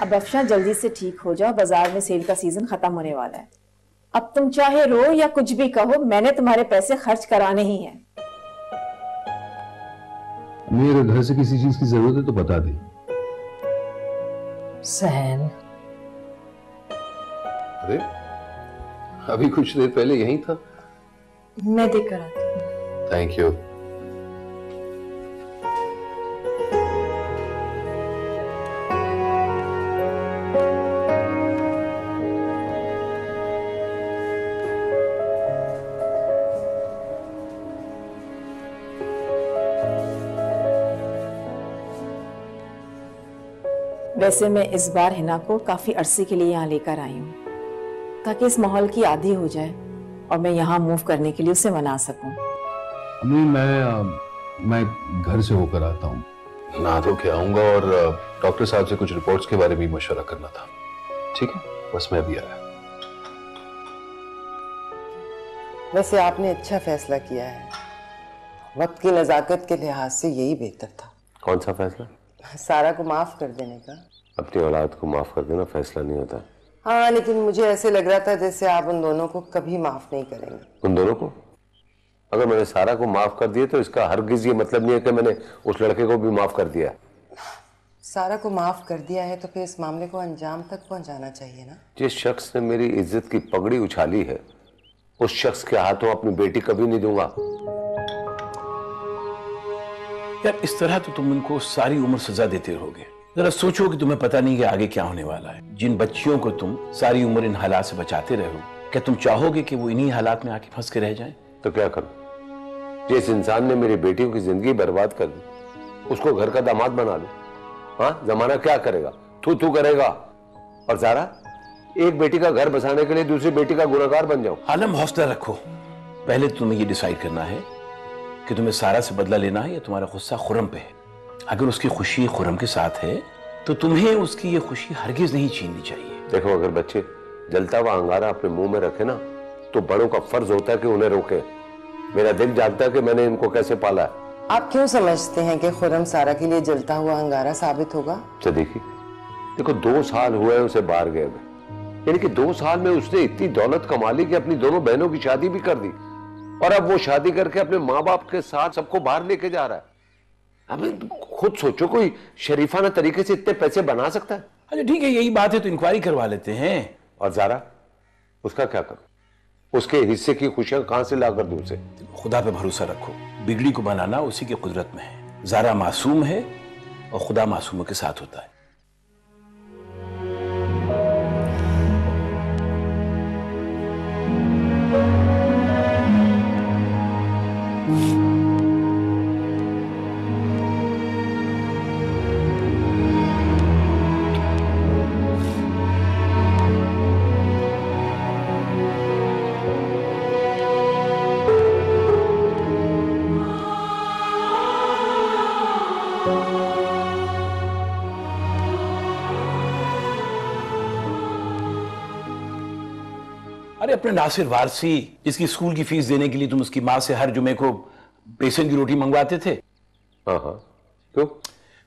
अब अफशा जल्दी से ठीक हो जाओ, बाजार में सेल का सीजन खत्म होने वाला है। अब तुम चाहे रो या कुछ भी कहो, मैंने तुम्हारे पैसे खर्च कराने ही हैं। मेरे घर से किसी चीज की जरूरत है तो बता दे। सहन, अरे अभी कुछ देर पहले यहीं था। मैं देख कर आती हूँ। Thank you. वैसे मैं इस बार हिना को काफी अरसे के लिए यहाँ लेकर आई हूँ, ताकि इस माहौल की आदी हो जाए और मैं यहाँ मूव करने के लिए उसे मना सकूं। नहीं, मैं घर से होकर आता हूँ, नहा धो के आऊंगा और डॉक्टर साहब से कुछ रिपोर्ट्स के बारे में मशवरा करना था। ठीक है, बस मैं अभी आया। वैसे आपने अच्छा फैसला किया है, वक्त की नजाकत के लिहाज से यही बेहतर था। कौन सा फैसला? सारा को माफ कर देने का। अपनी औलाद को माफ कर देना फैसला नहीं होता। हाँ, लेकिन मुझे ऐसे लग रहा था जैसे आप उन दोनों को कभी माफ नहीं करेंगे। उन दोनों को? अगर मैंने सारा को माफ कर दिया तो इसका हरगिज ये मतलब नहीं है कि मैंने उस लड़के को भी माफ कर दिया। सारा को माफ कर दिया है तो फिर इस मामले को अंजाम तक पहुंचाना चाहिए ना। जिस शख्स ने मेरी इज्जत की पगड़ी उछाली है उस शख्स के हाथों अपनी बेटी कभी नहीं दूंगा। यार इस तरह तो तुम उनको सारी उम्र सजा देते रहोगे। जरा सोचो कि तुम्हें पता नहीं कि आगे क्या होने वाला है। जिन बच्चियों को तुम सारी उम्र इन हालात से बचाते रहो, क्या तुम चाहोगे कि वो इन्हीं हालात में आके फंस के रह जाएं? तो क्या करूं? जिस इंसान ने मेरी बेटियों की जिंदगी बर्बाद कर दी उसको घर का दामाद बना लो। हाँ, जमाना क्या करेगा? थू थू करेगा। और ज़ारा, एक बेटी का घर बसाने के लिए दूसरी बेटी का गुनहगार बन जाऊं? आलम, हौसला रखो। पहले तुम्हें ये डिसाइड करना है कि तुम्हें सारा से बदला लेना है या तुम्हारा गुस्सा खुरम पे है। अगर उसकी खुशी खुरम के साथ है तो तुम्हें उसकी ये खुशी हरगिज नहीं छीननी चाहिए। देखो, अगर बच्चे जलता हुआ अंगारा अपने मुंह में रखे ना तो बड़ों का फर्ज होता है कि उन्हें रोके। मेरा दिल जानता है कि मैंने इनको कैसे पाला है। आप क्यों समझते हैं कि खुरम सारा के लिए जलता हुआ अंगारा साबित होगा? सदीकी, देखो 2 साल हुए उसे बाहर गए हुए, यानी कि 2 साल में उसने इतनी दौलत कमा ली कि अपनी दोनों बहनों की शादी भी कर दी और अब वो शादी करके अपने माँ बाप के साथ सबको बाहर लेके जा रहा है। अब खुद सोचो, कोई शरीफाना तरीके से इतने पैसे बना सकता है? अच्छा ठीक है, यही बात है तो इंक्वायरी करवा लेते हैं। और ज़ारा, उसका क्या करूं? उसके हिस्से की खुशियां कहां से लाकर दूं उसे? खुदा पे भरोसा रखो, बिगड़ी को बनाना उसी की कुदरत में है। ज़ारा मासूम है और खुदा मासूमों के साथ होता है। अरे अपने नासिर वारसी, जिसकी स्कूल की फीस देने के लिए तुम उसकी माँ से हर जुमे को बेसन की रोटी मंगवाते थे। हाँ हाँ, क्यों?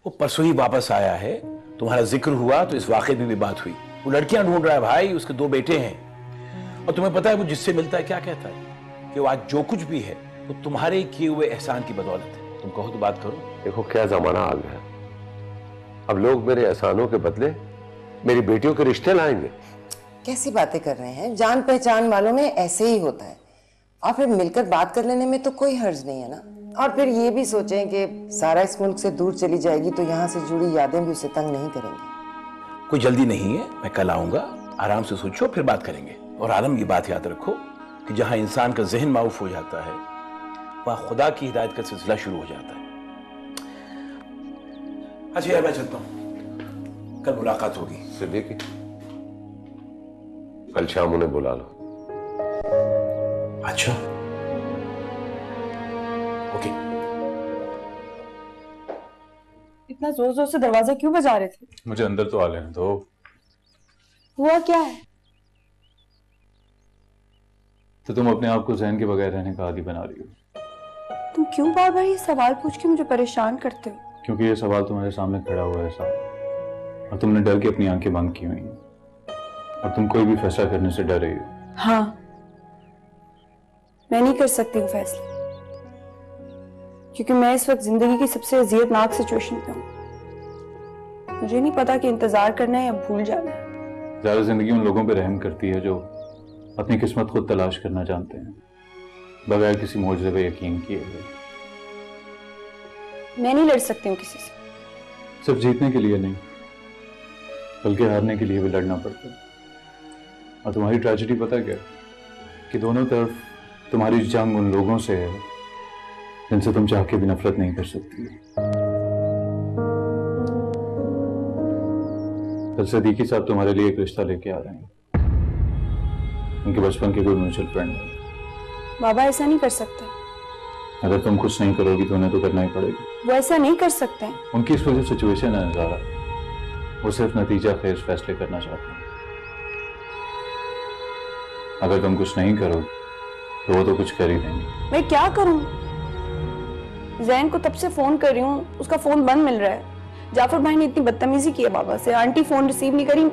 वो परसों ही वापस आया है, तुम्हारा जिक्र हुआ तो इस वाकये में भी बात हुई। वो लड़कियां ढूंढ रहा है भाई, उसके 2 बेटे हैं। और तुम्हें पता है वो जिससे मिलता है क्या कहता है? कि वो आज जो कुछ भी है वो तुम्हारे किए हुए एहसान की बदौलत है। तुम कहो तो बात करो। देखो क्या जमाना आ गया है, अब लोग मेरे एहसानों के बदले मेरी बेटियों के रिश्ते लाएंगे। कैसी बातें कर रहे हैं? जान पहचान वालों में ऐसे ही होता है, और फिर मिलकर बात कर लेने में तो कोई हर्ज नहीं है ना। और फिर ये भी सोचें कि सारा इस मुल्क से दूर चली जाएगी तो यहाँ से जुड़ी यादें भी उसे तंग नहीं करेंगी। कोई जल्दी नहीं है, मैं कल आऊंगा, आराम से सोचो फिर बात करेंगे। और आलम, ये बात याद रखो कि जहां इंसान का जहन माऊफ हो जाता है वहां खुदा की हिदायत का सिलसिला शुरू हो जाता है। अच्छा यार, मैं चलता हूं, कल मुलाकात होगी। सिद्दीकी, कल शाम उन्हें बुला लो। अच्छा ओके। इतना जोर जोर से दरवाजा क्यों बजा रहे थे? मुझे अंदर तो आ लेने दो। हुआ क्या है? तो तुम अपने आप को जहन के बगैर रहने का आदी बना रही हो। तुम क्यों बार बार ये सवाल पूछ के मुझे परेशान करते हो? क्योंकि ये सवाल तुम्हारे सामने खड़ा हुआ है साहब, और तुमने डर के अपनी आंखें बंद की हुई हैं, और तुम कोई भी फैसला करने से डर रही हो। हाँ, मैं नहीं कर सकती हूँ फैसला, क्योंकि मैं इस वक्त जिंदगी की सबसे अजियतनाक सिचुएशन पे हूँ। मुझे नहीं पता कि इंतजार करना है या भूल जाना है। ज़्यादा जिंदगी उन लोगों पे रहम करती है जो अपनी किस्मत खुद तलाश करना जानते हैं, बगैर किसी मौजज़े पे यकीन किए हुए। मैं नहीं लड़ सकती हूँ किसी से। सिर्फ जीतने के लिए नहीं, बल्कि हारने के लिए भी लड़ना पड़ता है। और तुम्हारी ट्रेजेडी पता क्या है? कि दोनों तरफ तुम्हारी जंग उन लोगों से है जिनसे तुम चाह के भी नफरत नहीं कर सकती। कल सदीकी साहब तुम्हारे लिए एक रिश्ता लेके आ रहे हैं। उनके बचपन के कोई म्यूचुअल फ्रेंड है। बाबा ऐसा नहीं कर सकते। अगर तुम कुछ नहीं करोगी तो उन्हें तो करना ही पड़ेगा। वो ऐसा नहीं कर सकते। उनकी इस वजह सिचुएशन है ज़ारा, वो सिर्फ नतीजा खेज फैसले करना चाहते हैं। अगर तुम कुछ नहीं करो तो वो तो कुछ कर ही देंगे। मैं क्या करूं? जैन को तब से फोन कर रही हूँ, उसका फोन बंद मिल रहा है। जाफर भाई ने इतनी बदतमीजी की है बाबा से, आंटी फोन रिसीव नहीं करी।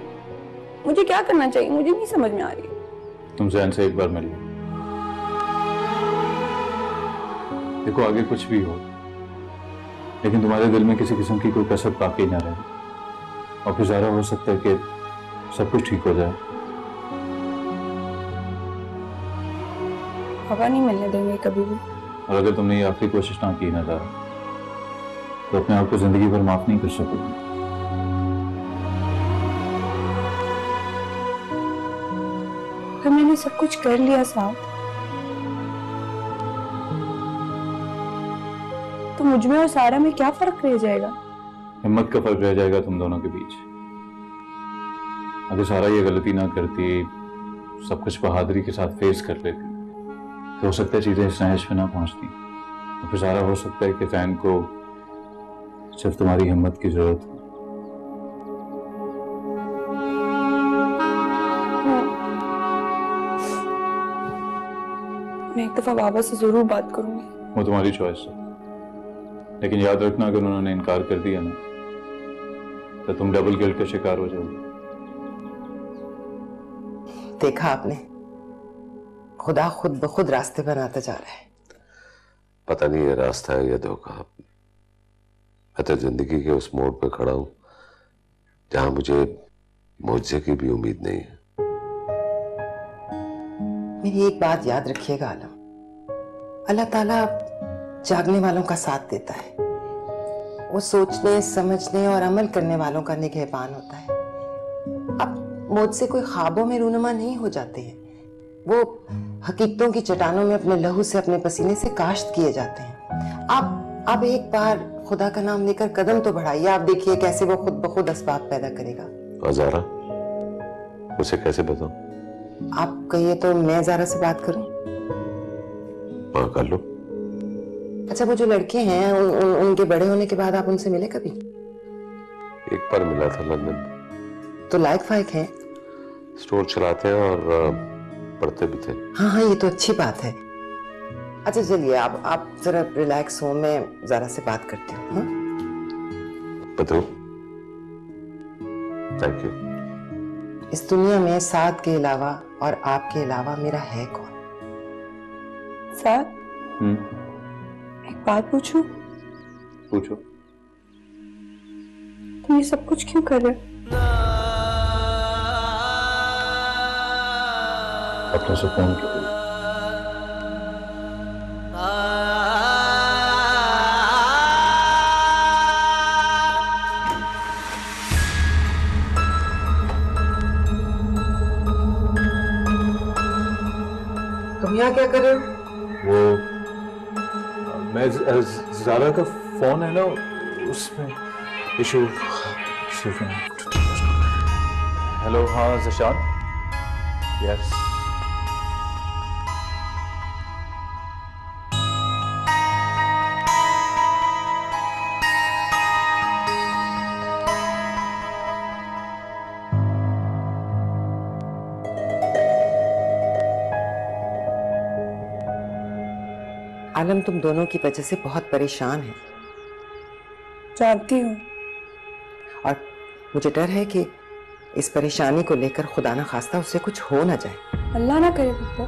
मुझे क्या करना चाहिए? मुझे नहीं समझ में आ रही। तुम जैन से एक बार मिल लो। देखो आगे कुछ भी हो, लेकिन तुम्हारे दिल में किसी किस्म की कोई कसर बाकी ना रहे, और गुजारा हो सकता है कि सब कुछ ठीक हो जाए। बाबा नहीं मिलने देंगे कभी भी। और अगर तुमने ये आखिरी कोशिश ना की ना ज़ारा, तो अपने आप को जिंदगी भर माफ नहीं कर सकोगे। फिर मैंने सब कुछ कर लिया साथ, तो मुझ में और सारा में क्या फर्क रह जाएगा? हिम्मत का फर्क रह जाएगा तुम दोनों के बीच। अगर सारा ये गलती ना करती, सब कुछ बहादुरी के साथ फेस कर लेती, तो हो सकता है चीजें इस नहज पे ना पहुंचती। और फिर सारा हो सकता है कि फैन को सिर्फ तुम्हारी हिम्मत की जरूरत हो। मैं एक दफा बाबा से जरूर बात करूंगी। वो तुम्हारी चॉइस है, लेकिन याद रखना अगर उन्होंने इनकार कर दिया ना, तो तुम डबल गिल्ट का शिकार हो जाओगे। देखा आपने, खुदा खुद ब खुद रास्ते बनाता जा रहा है। पता नहीं ये रास्ता है या धोखा। मैं तो जिंदगी के उस मोड़ पे खड़ा हूं जहां मुझे मुझसे की भी उम्मीद नहीं है। मेरी एक बात याद रखिएगा आलम, अल्लाह ताला जागने वालों का साथ देता है। वो सोचने, समझने और अमल करने वालों का निगहबान होता है। अब मुझसे कोई ख्वाबों में रूनुमा नहीं हो जाते हैं, वो हकीकतों की चट्टानों में अपने लहू से, अपने पसीने से काश्त किए जाते हैं। आप एक बार खुदा का नाम लेकर कदम तो बढ़ाइए, आप देखिए कैसे वो खुद ब खुद असबाब पैदा करेगा। और ज़ारा, उसे कैसे बताऊं? आप कहिए तो मैं ज़ारा से बात करूं? हाँ कर लो। अच्छा, वो जो लड़के हैं उनके बड़े होने के बाद आप उनसे मिले कभी? एक बार मिला था लंदन में। तो लायक फायक हैं? स्टोर चलाते हैं और पढ़ते भी थे। हाँ हाँ, ये तो अच्छी बात है। अच्छा चलिए, आप जरा रिलैक्स हो, मैं ज़ारा से बात करती हूँ। हाँ? Badru, thank you. इस दुनिया में साथ के अलावा और आपके अलावा मेरा है कौन? साथ, एक बात पूछूं? पूछो। तुम ये सब कुछ क्यों कर रहे हो? अपने सुकून के लिए। तुम यहाँ क्या कर रहे हो? वो मैं ज़ारा का फोन है ना, उसमें इशू। हेलो, हाँ ज़शान, यस। आलम, तुम दोनों की वजह से बहुत परेशान है। जानती हूँ। और मुझे डर है कि इस परेशानी को लेकर खुदा ना खास्ता उससे कुछ हो ना जाए। अल्लाह ना करे पप्पू।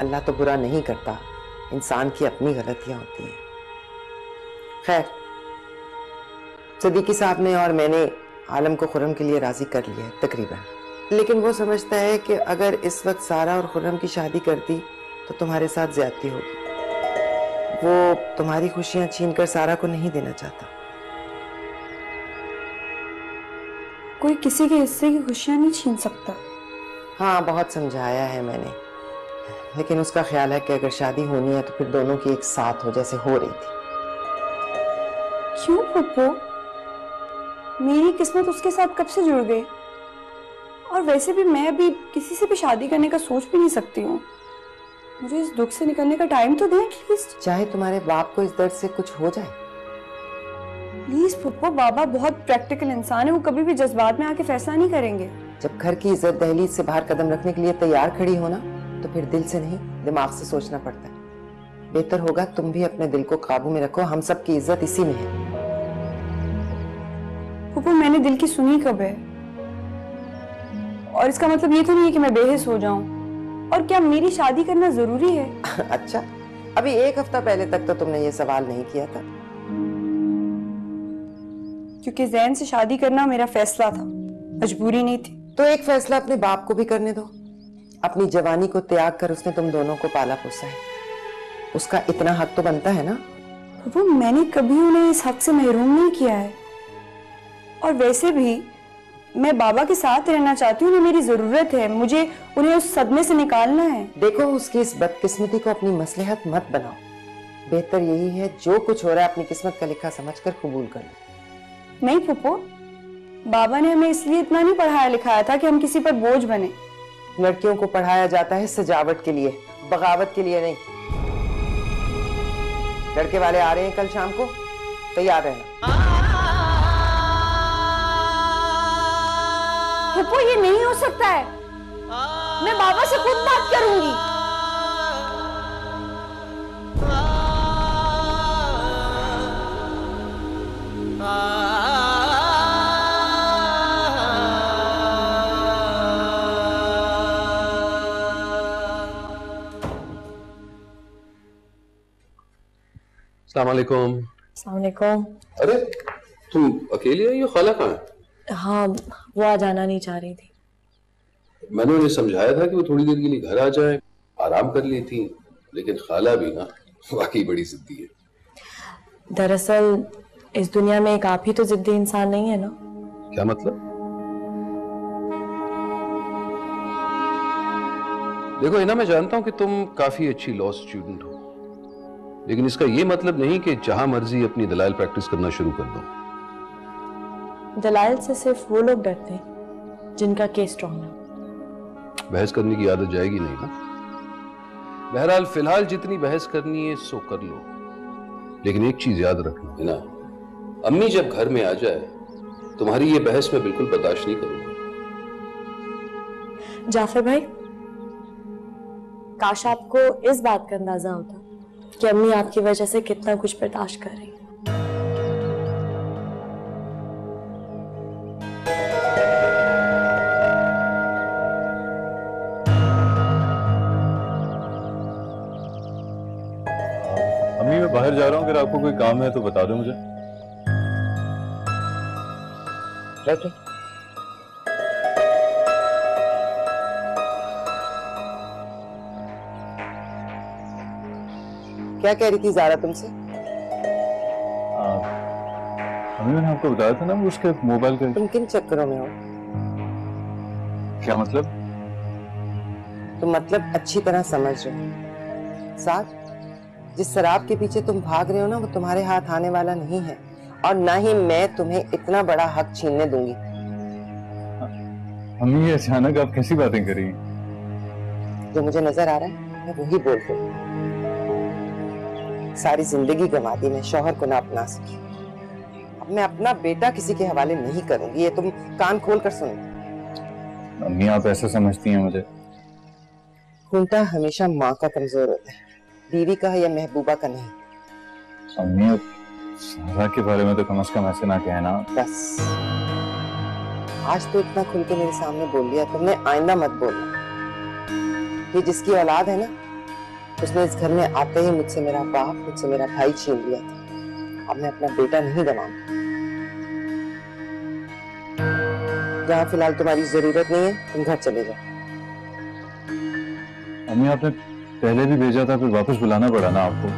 अल्लाह तो बुरा नहीं करता, इंसान की अपनी गलतियां होती हैं। खैर, सिद्दीकी साहब ने और मैंने आलम को खुर्रम के लिए राजी कर लिया है तकरीबन, लेकिन वो समझता है कि अगर इस वक्त सारा और खुर्रम की शादी कर दी तो तुम्हारे साथ ज्यादती होगी। वो तुम्हारी खुशियां छीनकर सारा को नहीं देना चाहता। कोई किसी के हिस्से की खुशियां नहीं छीन सकता। हाँ, बहुत समझाया है मैंने, लेकिन उसका ख्याल है कि अगर शादी होनी है तो फिर दोनों की एक साथ हो, जैसे हो रही थी। क्यों पप्पू? मेरी किस्मत उसके साथ कब से जुड़ गई? और वैसे भी मैं अभी किसी से भी शादी करने का सोच भी नहीं सकती हूँ। मुझे इस दुख से निकलने का टाइम तो दें एटलीस्ट। चाहे तुम्हारे बाप को इस दर्द से कुछ हो जाए। प्लीज पप्पू, बाबा बहुत प्रैक्टिकल इंसान है, वो कभी भी जज्बात में आके फैसला नहीं करेंगे। जब घर की इज्जत दहलीज से बाहर कदम रखने के लिए तैयार खड़ी हो ना, तो फिर दिल से नहीं दिमाग से सोचना पड़ता है। बेहतर होगा तुम भी अपने दिल को काबू में रखो, हम सब की इज्जत इसी में है। पप्पू, मैंने दिल की सुनी कब है? और इसका मतलब ये तो नहीं है कि मैं बेहिस हो जाऊं। और क्या मेरी शादी करना जरूरी है? अच्छा, अभी एक हफ्ता पहले तक तो तुमने ये सवाल नहीं किया था। क्योंकि जैन से शादी करना मेरा फैसला था, मजबूरी नहीं थी। तो एक फैसला अपने बाप को भी करने दो। अपनी जवानी को त्याग कर उसने तुम दोनों को पाला पोसा है, उसका इतना हक तो बनता है ना। वो मैंने कभी उन्हें इस हक से महरूम नहीं किया है। और वैसे भी मैं बाबा के साथ रहना चाहती हूँ, उन्हें मेरी जरूरत है, मुझे उन्हें उस सदमे से निकालना है। देखो, उसकी इस बदकिस्मती को अपनी मसलहत मत बनाओ। बेहतर यही है जो कुछ हो रहा है अपनी किस्मत का लिखा समझकर कबूल कर लो। नहीं फूफो, बाबा ने हमें इसलिए इतना नहीं पढ़ाया लिखाया था कि हम किसी पर बोझ बने। लड़कियों को पढ़ाया जाता है सजावट के लिए, बगावत के लिए नहीं। लड़के वाले आ रहे हैं कल शाम को, तैयार रहना। फूफो, ये नहीं हो सकता है, मैं बाबा से खुद बात करूंगी। अस्सलाम वालेकुम। अस्सलाम वालेकुम। अरे तुम अकेली आई हो? खाला कहाँ है? हाँ, वो आज आना नहीं चाह रही थी। मैंने उन्हें समझाया था कि वो थोड़ी देर के लिए घर आ जाए, आराम कर ली थी, लेकिन खाला भी ना वाकई बड़ी जिद्दी है। दरअसल इस दुनिया में एक आप ही तो जिद्दी इंसान नहीं है ना। क्या मतलब? देखो हिना, मैं जानता हूं कि तुम काफी अच्छी लॉ स्टूडेंट हो, लेकिन इसका ये मतलब नहीं कि जहां मर्जी अपनी दलाइल प्रैक्टिस करना शुरू कर दो। दलाइल से सिर्फ वो लोग डरते हैं जिनका केस स्ट्रॉन्ग है। बहस करने की आदत जाएगी नहीं ना। बहरहाल फिलहाल जितनी बहस करनी है सो कर लो, लेकिन एक चीज याद रखना है ना, अम्मी जब घर में आ जाए तुम्हारी ये बहस मैं बिल्कुल बर्दाश्त नहीं करूंगा। जाफर भाई, काश आपको इस बात का अंदाजा होता कि अम्मी आपकी वजह से कितना कुछ बर्दाश्त कर रही है। अम्मी, मैं बाहर जा रहा हूँ, अगर आपको कोई काम है तो बता दो मुझे। क्या कह रही थी ज़ारा तुमसे? अम्मी, मैंने आपको बताया था ना वो उसके मोबाइल का। तुम किन चक्करों में हो? क्या मतलब? तुम मतलब अच्छी तरह समझ रहे हो। साथ जिस शराब के पीछे तुम भाग रहे हो ना, वो तुम्हारे हाथ आने वाला नहीं है, और ना ही मैं तुम्हें इतना बड़ा हक छीनने दूंगी। अम्मी, ये अचानक आप कैसी बातें कर रही हैं? जो मुझे नजर आ रहा है मैं वही बोल रही हूँ। सारी जिंदगी गंवा दी मैं, शौहर को ना अपना सकी। अब मैं अपना बेटा किसी के हवाले नहीं करूंगी, ये तुम कान खोल कर सुनो। अम्मी, आप ऐसा समझती हैं मुझे? खूंटा हमेशा माँ का कमजोर होता है, बीवी का या महबूबा का नहीं। अम्मी, सारा के बारे में तो कम से कम ऐसे ना कहना। बस आज तो इतना खुल के मेरे सामने बोल लिया तुमने, आइंदा मत बोलना। ये जिसकी औलाद है ना, उसने इस घर में आते ही मुझसे मेरा बाप, मुझसे मेरा भाई छीन लिया था। अब मैं अपना बेटा नहीं गवाऊंगा। जहाँ फिलहाल तुम्हारी जरूरत नहीं है, तुम घर चले जाओ। अम्मी आपने पहले भी भेजा था, फिर वापस बुलाना पड़ा ना आपको।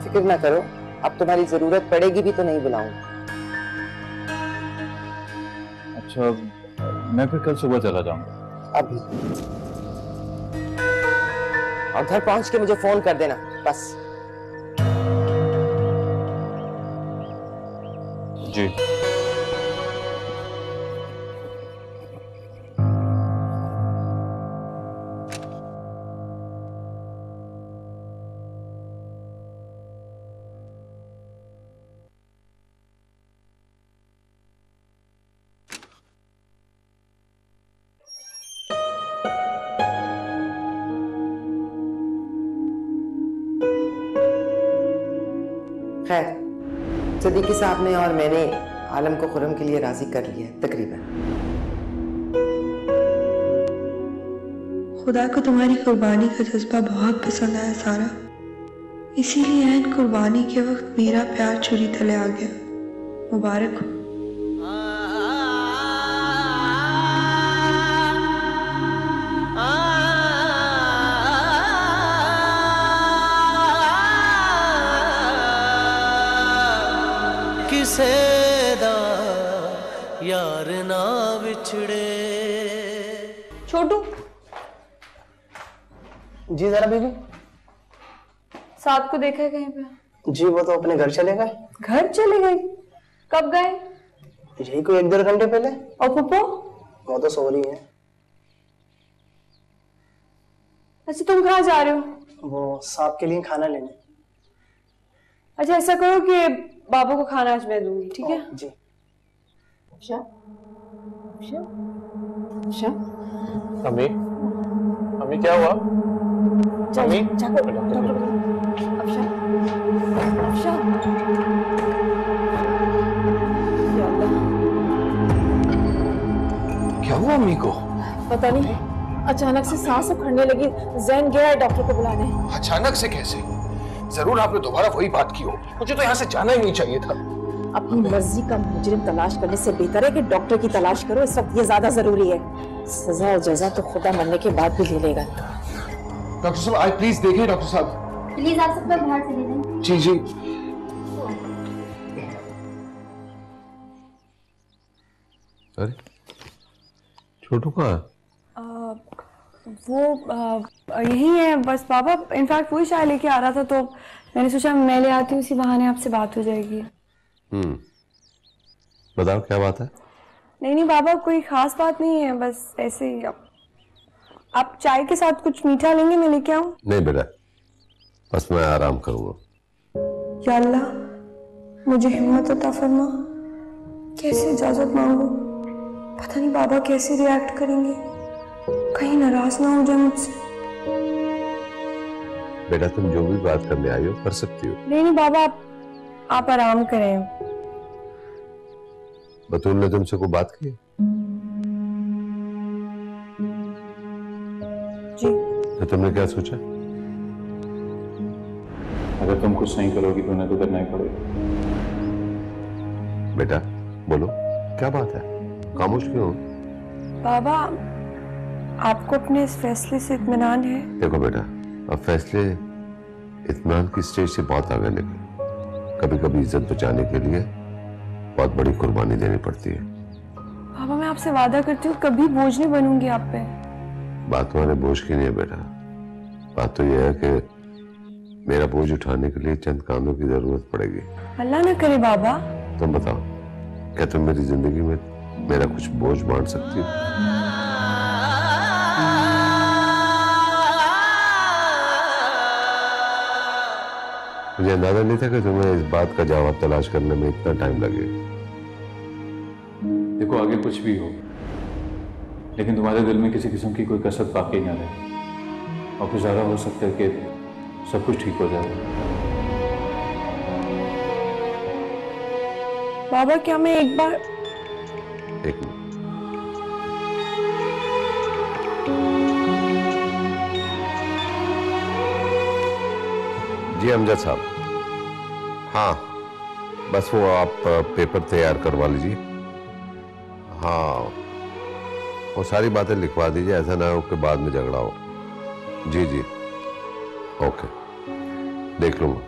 फिक्र ना करो, अब तुम्हारी जरूरत पड़ेगी भी तो नहीं बुलाऊंगा। अच्छा, मैं फिर कल सुबह चला जाऊंगा। अभी और घर पहुंच के मुझे फोन कर देना बस। जी। खैर, सदीकी साहब ने और मैंने आलम को खुरम के लिए राजी कर लिया तकरीबन। खुदा को तुम्हारी कुर्बानी का जज्बा बहुत पसंद आया सारा, इसीलिए ऐन कुर्बानी के वक्त मेरा प्यार छुरी तले आ गया। मुबारक हो। यार ना बिछड़े। छोटू। जी जरा बीबी। साथ को देखा है कहीं पे? जी वो तो अपने घर चले गए। घर चले गए? कब गए? यही कोई 1-1.5 घंटे पहले। और पुप्पो? वो तो सो रही है। अच्छा, तुम कहाँ जा रहे हो? वो साहब के लिए खाना लेने। अच्छा, ऐसा करो कि बाबू को खाना आज मैं दूंगी, ठीक है? जी। अफशा, अफशा, अफशा। अम्मी, अम्मी क्या हुआ? अम्मी, जाकर डॉक्टर को। अफशा, अफशा। या अल्लाह, क्या हुआ अम्मी को? पता नहीं, अचानक से सांस उखड़ने लगी। जैन गया है डॉक्टर को बुलाने। अचानक से कैसे? जरूर आपने दोबारा वही बात की हो। मुझे तो यहाँ से जाना ही नहीं चाहिए था। अपनी मर्जी का मुजरिम तलाश करने से बेहतर है कि डॉक्टर की तलाश करो। इस वक्त ये ज्यादा जरूरी है। सजा और जजा तो खुदा मरने के बाद भी ले लेगा। डॉक्टर साहब, आज प्लीज देखिए। डॉक्टर साहब प्लीज आप सब लोग बाहर चले जाएं। जी जी। अरे छोटू कहाँ? वो यही है बस बाबा। इनफैक्ट वही चाय लेके आ रहा था तो मैंने सोचा मैं ले आती हूँ, इसी बहाने आपसे बात हो जाएगी। बताओ क्या बात है? नहीं बाबा, कोई खास बात नहीं है, बस ऐसे ही। आप चाय के साथ कुछ मीठा लेंगे? मैं लेके आऊं? नहीं बेटा, बस मैं आराम करूंगा। या अल्लाह, मुझे हिम्मत अता फरमा। कैसे इजाजत मांगू? पता नहीं बाबा कैसे रिएक्ट करेंगे, कहीं नाराज ना हो जाए मुझसे। बेटा तुम जो भी बात करने आई हो कर सकती हो। नहीं बाबा, आप आराम करें। बतूल ने तुमसे कोई बात की? जी। तो तुमने क्या सोचा? अगर तुम कुछ नहीं करोगी तो उन्हें तो करना ही पड़ेगा। बेटा बोलो क्या बात है, खामोश क्यों हो? बाबा, आपको अपने इस फैसले से इत्मीनान है? देखो बेटा, अब फैसले इत्मीनान की स्टेज से बहुत आगे निकले। कभी कभी इज्जत बचाने के लिए बहुत बड़ी कुर्बानी देनी पड़ती है। बाबा मैं आपसे वादा करती हूँ कभी बोझ नहीं बनूंगी आप पे। बात तुम्हारे बोझ की नहीं है बेटा, बात तो यह है कि मेरा बोझ उठाने के लिए चंद कामों की जरूरत पड़ेगी। अल्लाह ना करे बाबा। तुम बताओ, क्या तुम मेरी जिंदगी में मेरा कुछ बोझ बांट सकती हो? मुझे अंदाजा नहीं था कि तुम्हें इस बात का जवाब तलाश करने में इतना टाइम लगेगा। देखो आगे कुछ भी हो, लेकिन तुम्हारे दिल में किसी किस्म की कोई कसर बाकी ना रहे, और फिर ज़्यादा हो सकता है कि सब कुछ ठीक हो जाए। बाबा क्या मैं एक बार एक मिनट। जी अमजद साहब, हाँ बस वो आप पेपर तैयार करवा लीजिए। हाँ वो सारी बातें लिखवा दीजिए, ऐसा ना हो कि बाद में झगड़ा हो। जी जी ओके, देख लूंगा।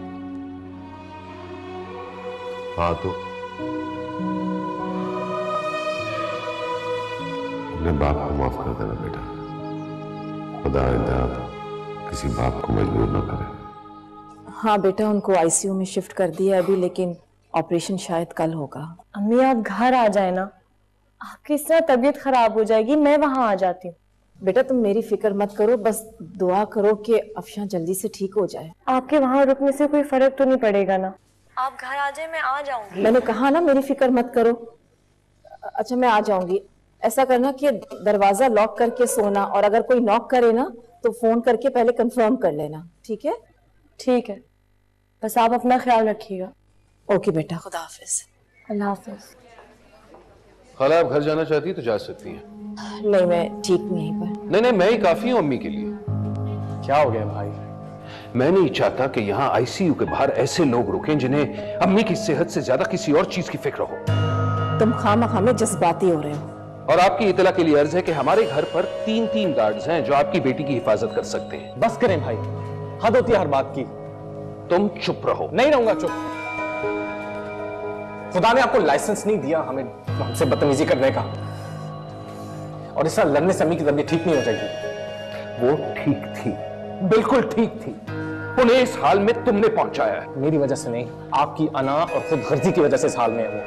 हाँ तो अपने बाप को माफ कर देना बेटा, खुदा आइंदा किसी बाप को मजबूर न करे। हाँ बेटा, उनको आईसीयू में शिफ्ट कर दिया अभी, लेकिन ऑपरेशन शायद कल होगा। अम्मी आप घर आ जाए ना, आपकी इस तरह तबीयत खराब हो जाएगी, मैं वहां आ जाती हूँ। बेटा तुम मेरी फिक्र मत करो, बस दुआ करो कि अफशा जल्दी से ठीक हो जाए। आपके वहां रुकने से कोई फर्क तो नहीं पड़ेगा ना? आप घर आ जाए, मैं आ जाऊंगी। मैंने कहा ना मेरी फिक्र मत करो। अच्छा मैं आ जाऊंगी। ऐसा करना कि दरवाजा लॉक करके सोना, और अगर कोई नॉक करे ना तो फोन करके पहले कंफर्म कर लेना, ठीक है? ठीक है, बस आप अपना ख्याल रखिएगा। ओके बेटा, खुदा हाफिज। अल्लाह हाफिज। खाला आप घर जाना चाहती है तो जा सकती हैं। नहीं मैं ठीक हूँ यहीं पर। नहीं मैं ही काफी हूँ अम्मी के लिए। क्या हो गया भाई? मैं नहीं चाहता कि यहाँ आईसीयू के बाहर ऐसे लोग रुकें जिन्हें अम्मी की सेहत से ज्यादा किसी और चीज की फिक्र हो। तुम खामखा में जज्बाती हो रहे हो। और आपकी इतला के लिए अर्ज है कि हमारे घर पर 3-3 गार्ड्स हैं जो आपकी बेटी की हिफाजत कर सकते हैं। बस करें भाई, हद होती है हर बात की। तुम चुप रहो। नहीं रहूंगा चुप। खुदा ने आपको लाइसेंस नहीं दिया हमें हमसे बदतमीजी करने का, और इस तरह लड़ने से अम्मी की तबीयत ठीक नहीं हो जाएगी। वो ठीक थी, बिल्कुल ठीक थी। उन्हें इस हाल में तुमने पहुंचाया है। मेरी वजह से नहीं, आपकी अना और खुद गर्जी की वजह से इस हाल में है वो।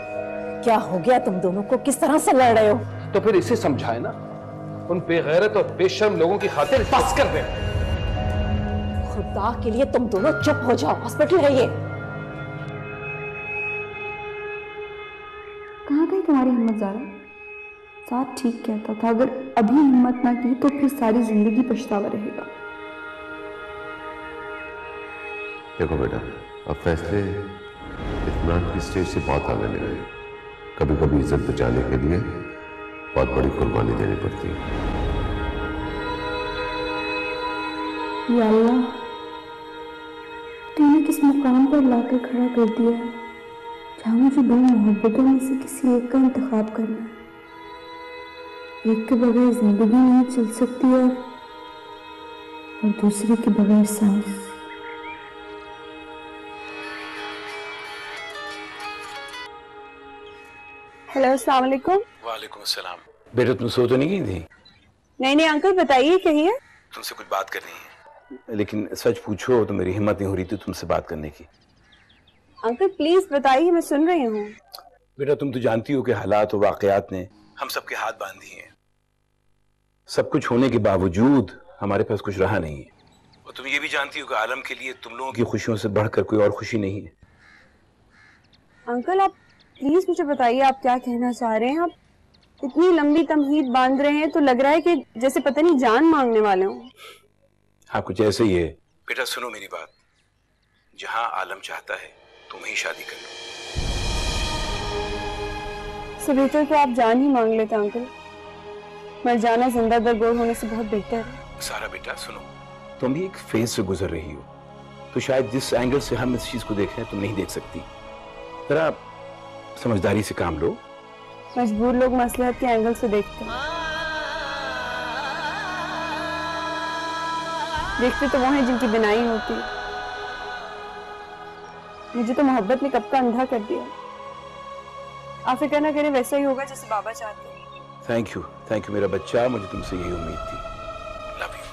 क्या हो गया तुम दोनों को? किस तरह से लड़ रहे हो? तो फिर इसे समझाए ना, उन बेगैरत और बेशर्म लोगों की खातिर बस कर दे। खुदा के लिए तुम दोनों चुप हो जाओ। हॉस्पिटल है ये। कहाँ गई तुम्हारी हिम्मत ज़ारा? साथ ठीक कहता था, अगर अभी हिम्मत ना की तो फिर सारी जिंदगी पछतावा रहेगा। देखो बेटा, अब फैसले इत्मीनान की स्टेज से बहुत आगे ले गए। कभी कभी इज्जत बचाने के लिए बहुत बड़ी कुर्बानी देनी पड़ती है। या अल्लाह, तूने किस मुकाम पर लाकर खड़ा कर दिया है जहाँ मुझे दो मोहब्बतों में से किसी एक का इंतखाब करना है। एक के बगैर जिंदगी नहीं चल सकती और दूसरे के बगैर सांस। हेलो, अस्सलाम वालेकुम। वालेकुम अस्सलाम। बेटा तुम सो तो नहीं गई थी? नहीं अंकल बताइए, कहिए। तुमसे कुछ बात करनी है, लेकिन सच पूछो तो मेरी हिम्मत नहीं हो रही थी तुमसे बात करने की। अंकल प्लीज बताइए, मैं सुन रही हूँ। बेटा तुम तो जानती हो कि हालात और वाकयात ने हम सबके हाथ बांध दिए हैं। सब कुछ होने के बावजूद हमारे पास कुछ रहा नहीं है, और तुम ये भी जानती हो कि आलम के लिए तुम लोगों की खुशियों से बढ़कर कोई और खुशी नहीं है। अंकल आप प्लीज मुझे बताइए, आप क्या कहना चाह रहे हैं? आप इतनी लंबी तमहीद बांध रहे हैं तो लग रहा है कि जैसे पता नहीं जान मांगने वाले हो। हाँ कुछ ऐसे ही है। बेटा सुनो मेरी बात, जहां आलम चाहता है तुम ही शादी कर लो। इससे बेहतर तो आप जान ही मांग लेते अंकल। मर जाना जिंदा दरगोर होने से बहुत बेहतर है। सारा बेटा सुनो, तुम भी एक फेज से गुजर रही हो, तो शायद जिस एंगल से हम इस चीज को देख रहे हैं तुम नहीं देख सकती। जरा समझदारी से काम लो। मजबूर लोग मसलहत के एंगल से देखते हैं। देखते तो वो हैं जिनकी बिनाई होती है। मुझे तो मोहब्बत ने कब का अंधा कर दिया। आप फिक्र ना करें, वैसा ही होगा जैसे बाबा चाहते हैं। थैंक यू मेरा बच्चा, मुझे तुमसे यही उम्मीद थी। Love you.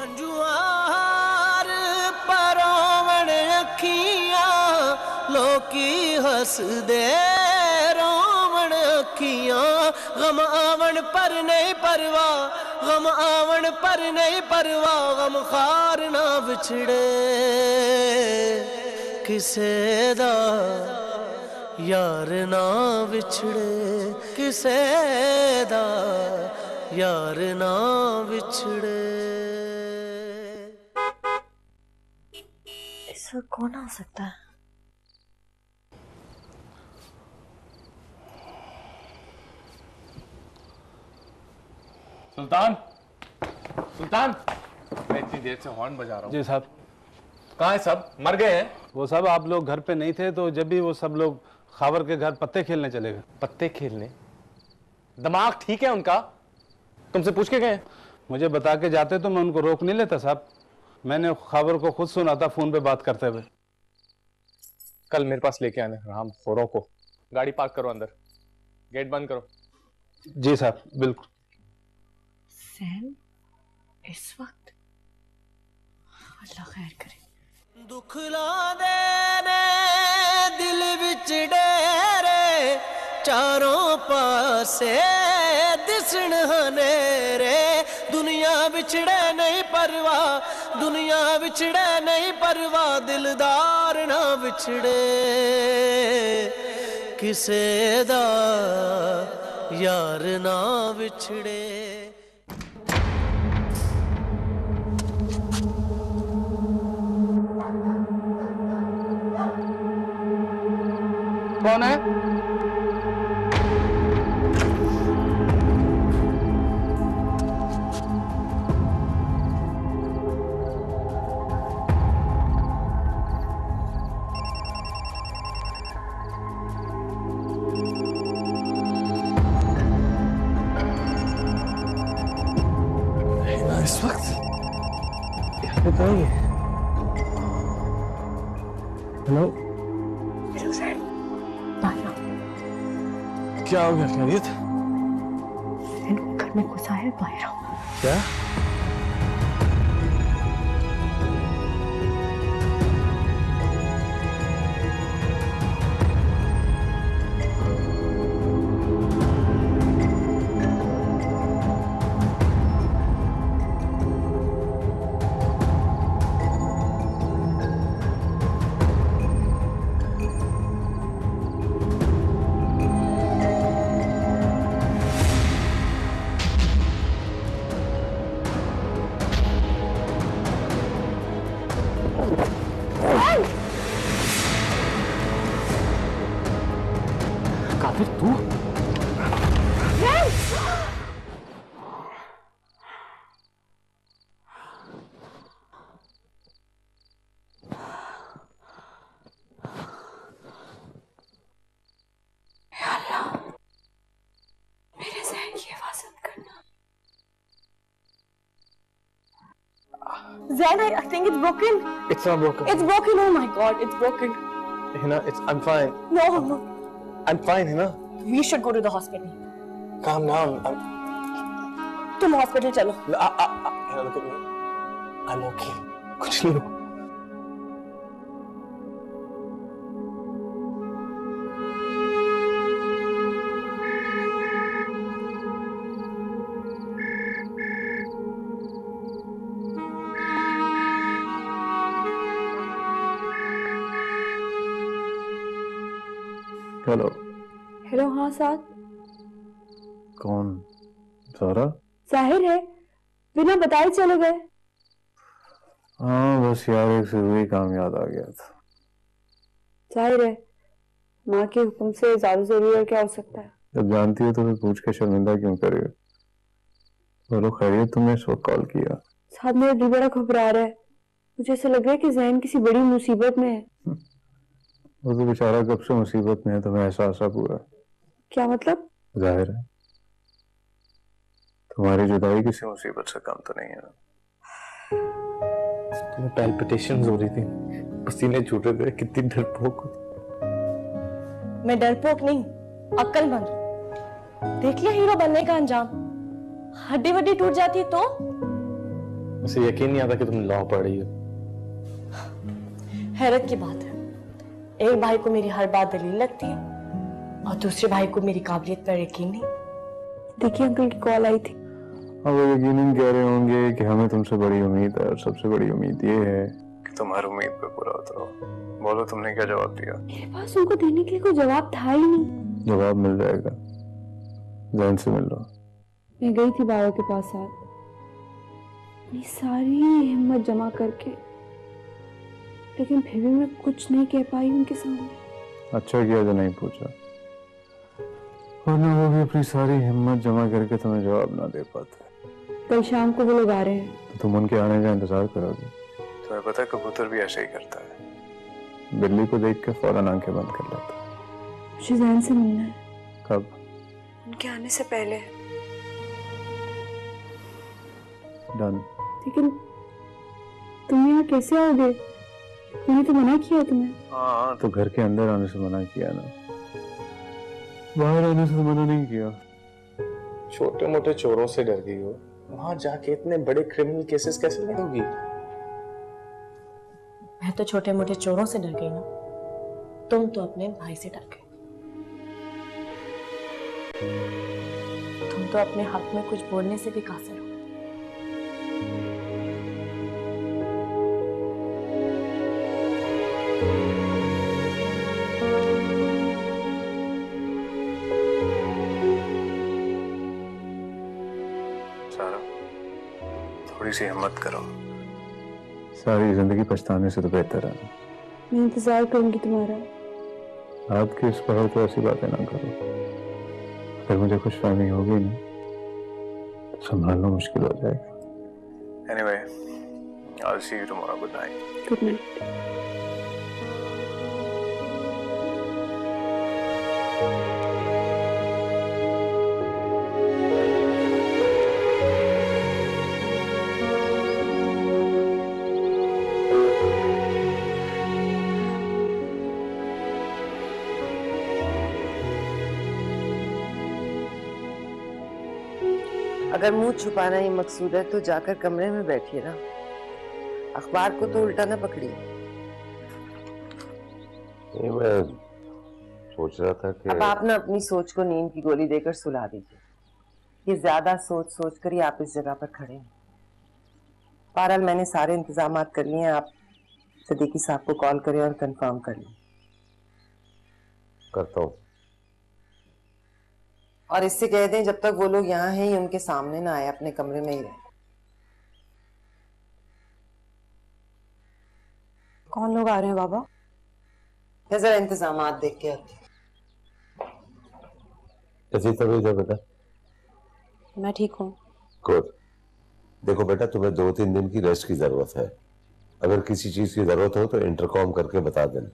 अंजुआर परोवण अखियां लोकी हस दे रोवण अखियां, गम आवन पर नहीं परवाह, गम आवन पर नहीं परवाह, गम खार ना विछड़े किसे दा यार ना विछड़े, किसे दा यार ना विछड़े। इस वक्त कौन आ सकता है? सुल्तान, सुल्तान, मैं इतनी देर से हॉर्न बजा रहा हूँ। जी साहब। कहाँ है सब? मर गए हैं? वो सब आप लोग घर पे नहीं थे तो जब भी वो सब लोग खावर के घर पत्ते खेलने चले गए। पत्ते खेलने? दिमाग ठीक है उनका? तुमसे पूछ के गए? मुझे बता के जाते तो मैं उनको रोक नहीं लेता साहब। मैंने खावर को खुद सुना था फोन पे बात करते हुए। कल मेरे पास लेके आने राम खोरों को। गाड़ी पार्क करो अंदर, गेट बंद करो। जी साहब, बिल्कुल। सैम इस वक्त? अल्लाह खैर करे। दुखला देने दिल विच डेरे, चारों पासे दिसण हनेरे। दुनिया विछड़े नहीं परवाह, दुनिया विछड़े नहीं परवाह, दिलदार ना विछड़े किसे दा यार ना विछड़े। कौन है? इस वक्त क्या बताइए? हेलो, क्या हो गया? खैरियत? घर में घुसा है, बाहर आओ। क्या? काफिर तू? मेरे ज़हन की हिफाजत करना। Zain, I think it's broken. It's not broken. It's broken. Oh my God, it's broken. Hina, I'm fine. No, I'm fine, Hina. we should go to the hospital. Calm down. तुम हॉस्पिटल चलो। Hina, look at me. I'm okay. कुछ नहीं हुआ। Hello. Hello, हाँ साथ। कौन? सारा? जाहिर है, बिना बताए चले गए। हाँ बस यार, एक जरूरी काम याद आ गया था। जाहिर है, माँ के हुक्म से ज्यादा जरूरी है, क्या हो सकता है। जब जानती हो तो फिर पूछ के शर्मिंदा क्यों कर रही हो? बोलो खैरियत, तुमने इस वक्त कॉल किया? साथ मेरा दिल बड़ा घबरा रहा है। मुझे ऐसा लग रहा है कि जैन किसी बड़ी मुसीबत में है। वो तो बेचारा कब से मुसीबत में है, तुम्हें एहसास पूरा। क्या मतलब? जाहिर है तुम्हारी जुदाई किसी मुसीबत से कम तो नहीं है। तुम्हें पैल्पिटेशंस हो रही थी, पसीने छूट रहे थे, कितनी डरपोक हो। मैं डरपोक नहीं, अक्लमंद। देख लिया हीरो बनने का अंजाम। हड्डी वड्डी टूट जाती तो? मुझे यकीन नहीं आता कि तुम लॉ पढ़ रही हो। हैरत की बात है, एक भाई को मेरी हर बात दलील लगती है और दूसरे भाई को मेरी काबिलियत पर यकीन नहीं। देखिए अंकल की कॉल आई थी। अब वो यकीनन कह रहे होंगे कि हमें तुमसे बड़ी उम्मीद है और सबसे बड़ी उम्मीद ये है कि तुम हर उम्मीद पे पूरा उतरो। बोलो तुमने क्या जवाब दिया? मेरे पास उनको देने के लिए कोई जवाब था ही नहीं। जवाब मिल जाएगा, जैन से मिल लो। मैं गई थी बाबा के पास साथ, अपनी सारी हिम्मत जमा करके, लेकिन फिर भी मैं कुछ नहीं कह पाई उनके सामने। अच्छा किया जो नहीं पूछा, वरना वो भी अपनी सारी हिम्मत जमा करके तुम्हें जवाब ना दे पाते। कल शाम को वो लोग आ रहे हैं। तो तुम उनके आने का इंतजार करोगे? तुम्हें पता है कबूतर भी ऐसे ही करता है, बिल्ली को देख के फौरन आंखें बंद कर लेता है। मुझे जैन से मिलना है। कब? उनके आने से पहले। डन। लेकिन तुम यहाँ कैसे आओगे? मैंने तो मना किया तुम्हें। हाँ तो घर के अंदर आने से मना किया ना, बाहर आने से तो मना नहीं किया। छोटे मोटे चोरों से डर गई हो, वहां जाके इतने बड़े क्रिमिनल केसेस कैसे लड़ोगी? मैं तो छोटे मोटे चोरों से डर गई ना, तुम तो अपने भाई से डर गए। तुम तो अपने हक में कुछ बोलने से भी कासिर हो। सारा, थोड़ी सी हिम्मत करो, सारी जिंदगी पछताने से तो बेहतर है। मैं इंतजार करूंगी तुम्हारा। आपकी इस पहल को ऐसी बातें ना करो, अगर मुझे खुशफहमी होगी ना तो संभालना मुश्किल हो जाएगा। Anyway, I'll see you tomorrow. Good night. Good night. अगर मुंह छुपाना ही मकसूद है तो जाकर कमरे में बैठिए ना, अखबार को तो उल्टा ना पकड़िए। मैं सोच रहा था कि अब आप ना अपनी सोच को नींद की गोली देकर सुला दीजिए। ये ज्यादा सोच सोच कर ही आप इस जगह पर खड़े हैं। बहरहाल मैंने सारे इंतजाम कर लिए हैं, आप सदीकी साहब को कॉल करें और कंफर्म कर लें। करता हूँ। और इससे कह दें जब तक वो लोग यहाँ हैं ही उनके सामने ना आए, अपने कमरे में ही रहे। कौन लोग आ रहे हैं बाबा? मैं जरा इंतजाम देख के आती हूँ। कैसी तबीयत है बेटा? मैं ठीक हूँ। गुड। देखो बेटा, तुम्हें 2-3 दिन की रेस्ट की जरूरत है। अगर किसी चीज की जरूरत हो तो इंटरकॉम करके बता देना।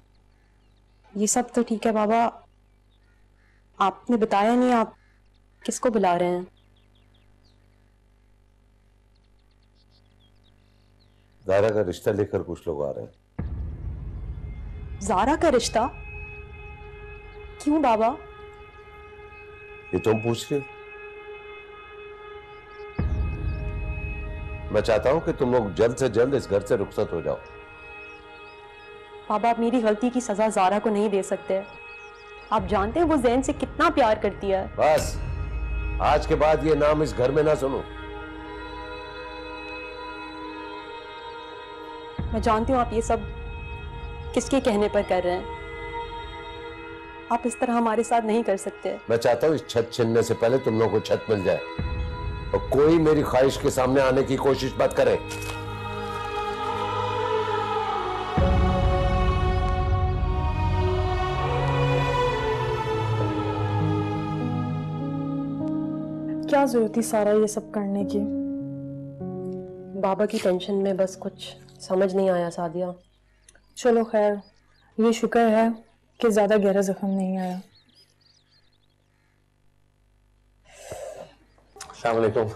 ये सब तो ठीक है बाबा, आपने बताया नहीं आप किसको बुला रहे हैं? ज़ारा का रिश्ता लेकर कुछ लोग आ रहे हैं। ज़ारा का रिश्ता? क्यों बाबा? ये तुम पूछ रहे हो? मैं चाहता हूं कि तुम लोग जल्द से जल्द इस घर से रुखसत हो जाओ। बाबा, आप मेरी गलती की सजा ज़ारा को नहीं दे सकते। आप जानते हैं वो ज़ैन से कितना प्यार करती है। बस, आज के बाद ये नाम इस घर में ना सुनो। मैं जानती हूँ आप ये सब किसके कहने पर कर रहे हैं। आप इस तरह हमारे साथ नहीं कर सकते। मैं चाहता हूँ इस छत छीनने से पहले तुम लोगों को छत मिल जाए और कोई मेरी ख्वाहिश के सामने आने की कोशिश मत करे। क्या जरूरत थी सारा ये सब करने की? बाबा की टेंशन में बस कुछ समझ नहीं आया सादिया। चलो खैर, ये शुक्र है कि ज्यादा गहरा जख्म नहीं आया। अस्सलाम वालेकुम।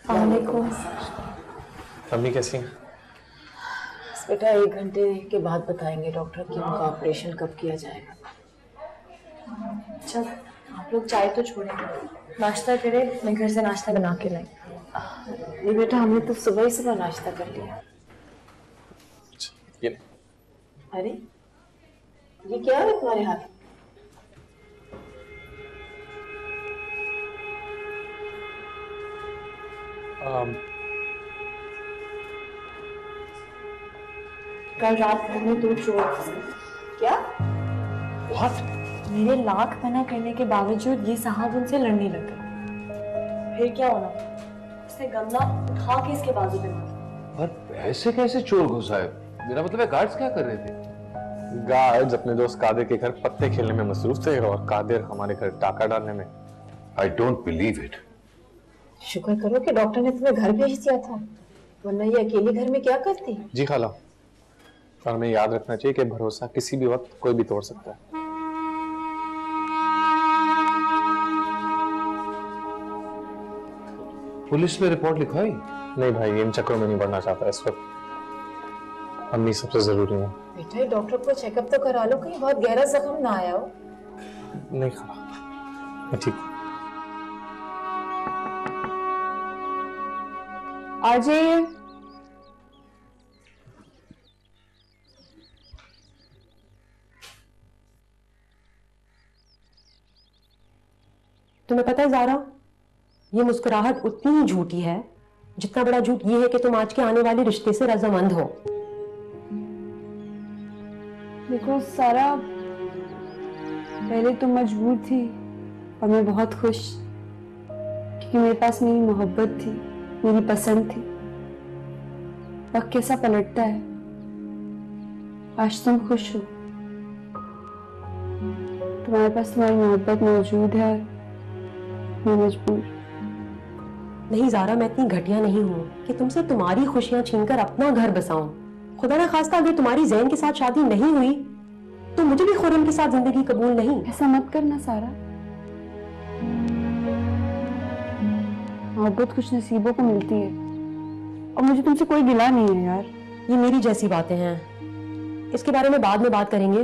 वालेकुम। अम्मी कैसी हैं? बेटा 1 घंटे के बाद बताएंगे डॉक्टर कि उनका ऑपरेशन कब किया जाएगा। अच्छा, आप लोग चाय तो छोड़ें, नाश्ता करें, मैं घर से नाश्ता बना के लाई। ये बेटा हमने तो सुबह ही सुबह नाश्ता कर लिया। ये अरे ये क्या है तुम्हारे हाथ? कल रात घर में 2 चोर क्या? What? मेरे लाख मना करने के बावजूद ये साहब उनसे लड़ने लगे। फिर क्या होना? उसने गमला उठा के इसके बाजू पे मारा। पर ऐसे कैसे चोर घुसा है? मेरा मतलब है गार्ड्स क्या कर रहे थे? गार्ड्स अपने दोस्त कादिर के घर पत्ते खेलने में मसरूफ थे और कादिर हमारे घर टाका डालने में। I don't believe it. शुक्र करो कि डॉक्टर ने तुम्हें घर भेज दिया था, वरना ये अकेले घर में क्या करती। जी खाला, और हमें याद रखना चाहिए कि भरोसा किसी भी वक्त कोई भी तोड़ सकता है। पुलिस में रिपोर्ट लिखवाई? नहीं भाई, इन चक्करों में नहीं बढ़ना चाहता इस वक्त। अम्मी सबसे जरूरी है। बेटा डॉक्टर को चेकअप तो करा लो, कहीं बहुत गहरा जख्म ना आया हो। नहीं खाला, मैं ठीक हूँ। आ जाइए। तुम्हें पता है ज़ारा, ये मुस्कुराहट उतनी ही झूठी है जितना बड़ा झूठ ये है कि तुम आज के आने वाले रिश्ते से रजामंद हो। देखो सारा, पहले तुम मजबूर थी और मैं बहुत खुश, क्योंकि मेरे पास मेरी मोहब्बत थी, मेरी पसंद थी। वक्त कैसा पलटता है। आज तुम खुश हो, तुम्हारे पास तुम्हारी मोहब्बत मौजूद है, मैं मजबूर। नहीं ज़ारा, मैं इतनी घटिया नहीं हूँ कि तुमसे तुम्हारी खुशियां छीनकर अपना घर बसाऊं। खुदा ना खास्ता अगर तुम्हारी ज़ैन के साथ शादी नहीं हुई तो मुझे भी खुर्रम के साथ जिंदगी कबूल नहीं। ऐसा मत करना सारा, मोहब्बत कुछ नसीबों को मिलती है और मुझे तुमसे कोई गिला नहीं है यार। ये मेरी जैसी बातें हैं, इसके बारे में बाद में बात करेंगे।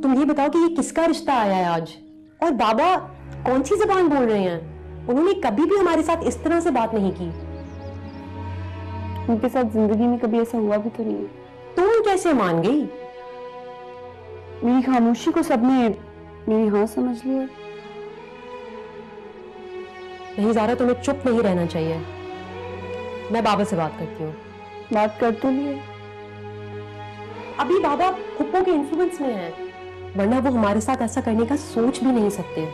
तुम ये बताओ कि ये किसका रिश्ता आया है आज, और बाबा कौन सी जबान बोल रहे हैं? उन्होंने कभी भी हमारे साथ इस तरह से बात नहीं की। उनके साथ जिंदगी में कभी ऐसा हुआ भी तो नहीं है। तुम कैसे मान गई? मेरी खामोशी को सबने मेरी हाँ समझ लिया। नहीं ज़ारा, तुम्हें चुप नहीं रहना चाहिए। मैं बाबा से बात करती हूँ। बात कर तो लिए, अभी बाबा फुप्पो के इन्फ्लुएंस में है, वरना वो हमारे साथ ऐसा करने का सोच भी नहीं सकते।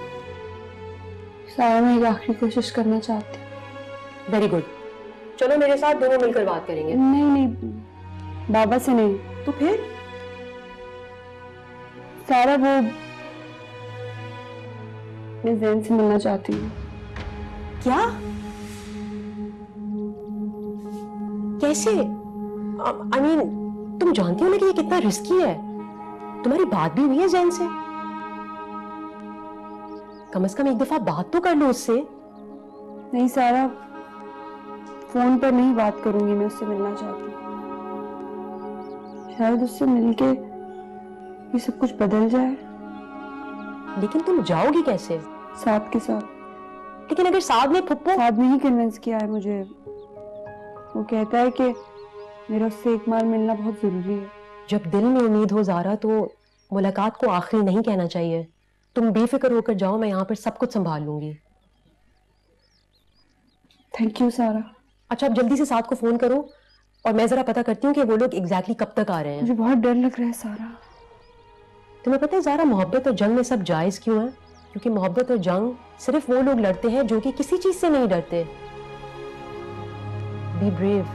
सारा, मैं एक आखिरी कोशिश करना चाहती हूँ। वेरी गुड, चलो मेरे साथ दोनों मिलकर बात करेंगे। नहीं नहीं, बाबा से नहीं। तो फिर? सारा, वो मैं ज़ैन से मिलना चाहती हूँ। क्या? कैसे? I mean, तुम जानती हो ना कि ये कितना रिस्की है। तुम्हारी बात भी हुई है ज़ैन से? कम से कम एक दफा बात तो कर लो उससे। नहीं सारा, फोन पर नहीं बात करूंगी, मैं उससे मिलना चाहती हूँ। शायद उससे मिलके ये सब कुछ बदल जाए। लेकिन तुम जाओगी कैसे? साथ के साथ। लेकिन अगर साथ में फुप्पो? साथ में ही कन्विंस किया है मुझे। वो कहता है कि मेरा उससे एक बार मिलना बहुत जरूरी है। जब दिल में उम्मीद हो ज़ारा तो मुलाकात को आखिरी नहीं कहना चाहिए। तुम बेफिक्र होकर जाओ, मैं यहाँ पर सब कुछ संभाल लूंगी। थैंक यू सारा। अच्छा, अब जल्दी से साथ को फोन करो और मैं जरा पता करती हूँ कि वो लोग एग्जैक्टली कब तक आ रहे हैं। मुझे बहुत डर लग रहा है सारा। तुम्हें पता है ज़ारा, मोहब्बत और जंग में सब जायज क्यों है? क्योंकि मोहब्बत और जंग सिर्फ वो लोग लड़ते हैं जो कि किसी चीज से नहीं डरते। Be brave.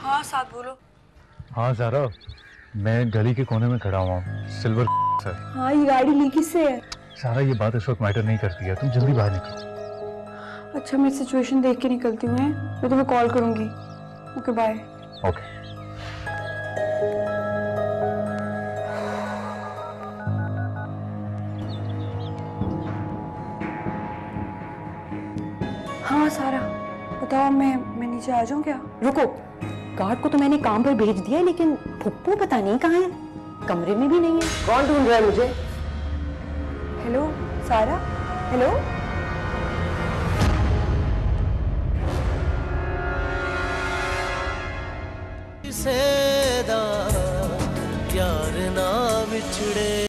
हाँ साथ बोलो। हाँ ज़ारा, मैं गली के कोने में खड़ा हुआ हूँ, सिल्वर सर। हाँ, ये गाड़ी ली किससे है? सारा, ये बात इस वक्त मैटर नहीं करती है, तुम जल्दी बाहर निकलो। अच्छा, मैं सिचुएशन देख के निकलती हूँ, मैं तुम्हें कॉल करूंगी। Okay bye. ओके। हाँ सारा बताओ, मैं नीचे आ जाऊँ क्या? रुको, गार्ड को तो मैंने काम पर भेज दिया है, लेकिन फुप्पो पता नहीं कहाँ है। कमरे में भी नहीं है। कौन ढूंढ रहा है मुझे? हेलो सारा। हेलो। सेदा यार ना बिछड़े।